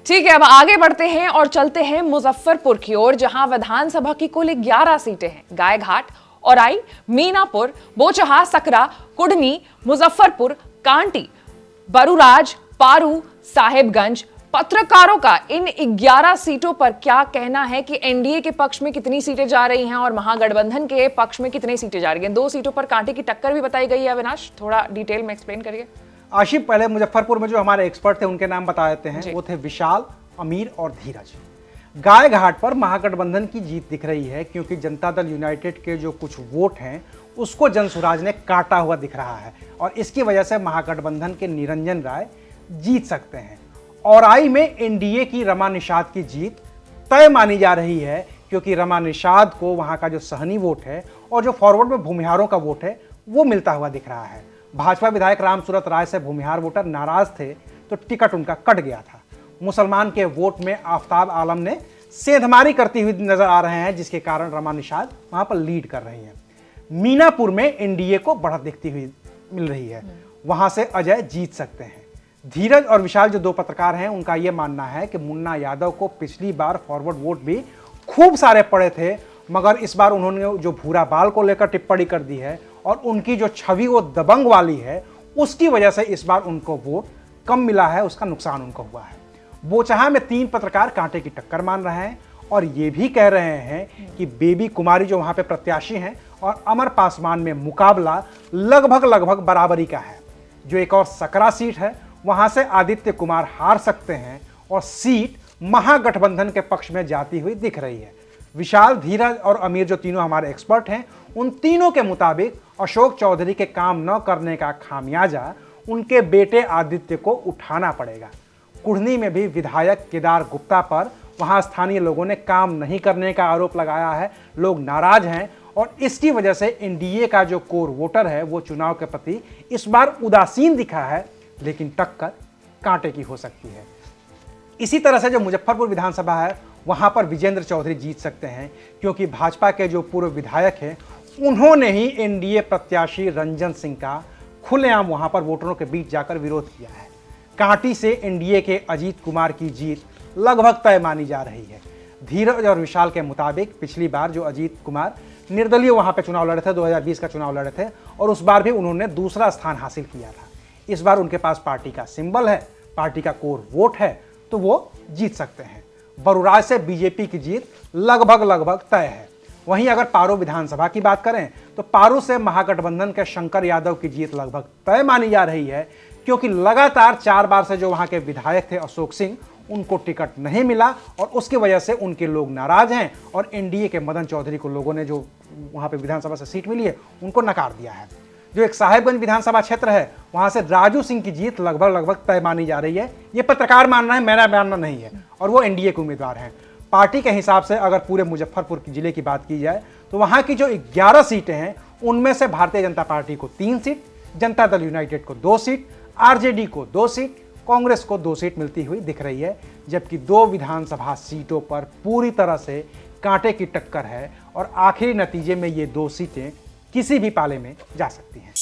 ठीक है, अब आगे बढ़ते हैं और चलते हैं मुजफ्फरपुर की ओर, जहां विधानसभा की कुल 11 सीटें हैं। गायघाट, औराई, मीनापुर, बोचहा, सकरा, कुढ़नी, मुजफ्फरपुर, कांटी, बरूराज, पारू, साहेबगंज। पत्रकारों का इन 11 सीटों पर क्या कहना है कि एनडीए के पक्ष में कितनी सीटें जा रही हैं और महागठबंधन के पक्ष में कितनी सीटें जा रही हैं? 2 सीटों पर कांटे की टक्कर भी बताई गई है। अविनाश, थोड़ा डिटेल में एक्सप्लेन करिए। आशिफ, पहले मुजफ्फरपुर में जो हमारे एक्सपर्ट थे उनके नाम बता देते हैं। वो थे विशाल, अमीर और धीरज। गायघाट पर महागठबंधन की जीत दिख रही है, क्योंकि जनता दल यूनाइटेड के जो कुछ वोट हैं उसको जनसुराज ने काटा हुआ दिख रहा है और इसकी वजह से महागठबंधन के निरंजन राय जीत सकते हैं। औराई में एनडीए की रमा निषाद की जीत तय मानी जा रही है, क्योंकि रमा निषाद को वहां का जो सहनी वोट है और जो फॉरवर्ड में भूमिहारों का वोट है वो मिलता हुआ दिख रहा है। भाजपा विधायक रामसूरत राय से भूमिहार वोटर नाराज थे तो टिकट उनका कट गया था। मुसलमान के वोट में आफताब आलम ने सेंधमारी करती हुई नजर आ रहे हैं, जिसके कारण रमा निषाद वहां पर लीड कर रही हैं। मीनापुर में एनडीए को बढ़त दिखती हुई मिल रही है, वहां से अजय जीत सकते हैं। धीरज और विशाल जो 2 पत्रकार हैं, उनका यह मानना है कि मुन्ना यादव को पिछली बार फॉरवर्ड वोट भी खूब सारे पड़े थे, मगर इस बार उन्होंने जो भूरा बाल को लेकर टिप्पणी कर दी है और उनकी जो छवि वो दबंग वाली है, उसकी वजह से इस बार उनको वोट कम मिला है, उसका नुकसान उनको हुआ है। बोचहा में 3 पत्रकार कांटे की टक्कर मान रहे हैं और ये भी कह रहे हैं कि बेबी कुमारी जो वहां पे प्रत्याशी हैं और अमर पासवान में मुकाबला लगभग बराबरी का है। जो एक और सकरा सीट है, वहां से आदित्य कुमार हार सकते हैं और सीट महागठबंधन के पक्ष में जाती हुई दिख रही है। विशाल, धीरज और अमीर जो तीनों हमारे एक्सपर्ट हैं, उन तीनों के मुताबिक अशोक चौधरी के काम न करने का खामियाजा उनके बेटे आदित्य को उठाना पड़ेगा। कुढ़नी में भी विधायक केदार गुप्ता पर वहां स्थानीय लोगों ने काम नहीं करने का आरोप लगाया है। लोग नाराज हैं और इसकी वजह से एनडीए का जो कोर वोटर है वो चुनाव के प्रति इस बार उदासीन दिखा है, लेकिन टक्कर कांटे की हो सकती है। इसी तरह से जो मुजफ्फरपुर विधानसभा है, वहां पर विजेंद्र चौधरी जीत सकते हैं, क्योंकि भाजपा के जो पूर्व विधायक हैं उन्होंने ही एनडीए प्रत्याशी रंजन सिंह का खुलेआम वहां पर वोटरों के बीच जाकर विरोध किया है। कांटी से एनडीए के अजीत कुमार की जीत लगभग तय मानी जा रही है। धीरज और विशाल के मुताबिक पिछली बार जो अजीत कुमार निर्दलीय वहां पे चुनाव लड़े थे, 2020 का चुनाव लड़े थे और उस बार भी उन्होंने दूसरा स्थान हासिल किया था। इस बार उनके पास पार्टी का सिंबल है, पार्टी का कोर वोट है, तो वो जीत सकते हैं। बरूराज से बीजेपी की जीत लगभग तय है। वहीं अगर पारू विधानसभा की बात करें तो पारू से महागठबंधन के शंकर यादव की जीत लगभग तय मानी जा रही है, क्योंकि लगातार 4 बार से जो वहां के विधायक थे अशोक सिंह, उनको टिकट नहीं मिला और उसकी वजह से उनके लोग नाराज हैं और एनडीए के मदन चौधरी को लोगों ने जो वहां पे विधानसभा से सीट मिली है उनको नकार दिया है। जो एक साहेबगंज विधानसभा क्षेत्र है, वहां से राजू सिंह की जीत लगभग तय मानी जा रही है। ये पत्रकार मान रहे हैं, मेरा मानना नहीं है, और वो एनडीए के उम्मीदवार हैं। पार्टी के हिसाब से अगर पूरे मुजफ्फरपुर जिले की बात की जाए तो वहां की जो 11 सीटें हैं, उनमें से भारतीय जनता पार्टी को 3 सीट, जनता दल यूनाइटेड को 2 सीट, आरजेडी को 2 सीट, कांग्रेस को 2 सीट मिलती हुई दिख रही है, जबकि 2 विधानसभा सीटों पर पूरी तरह से कांटे की टक्कर है और आखिरी नतीजे में ये 2 सीटें किसी भी पाले में जा सकती हैं।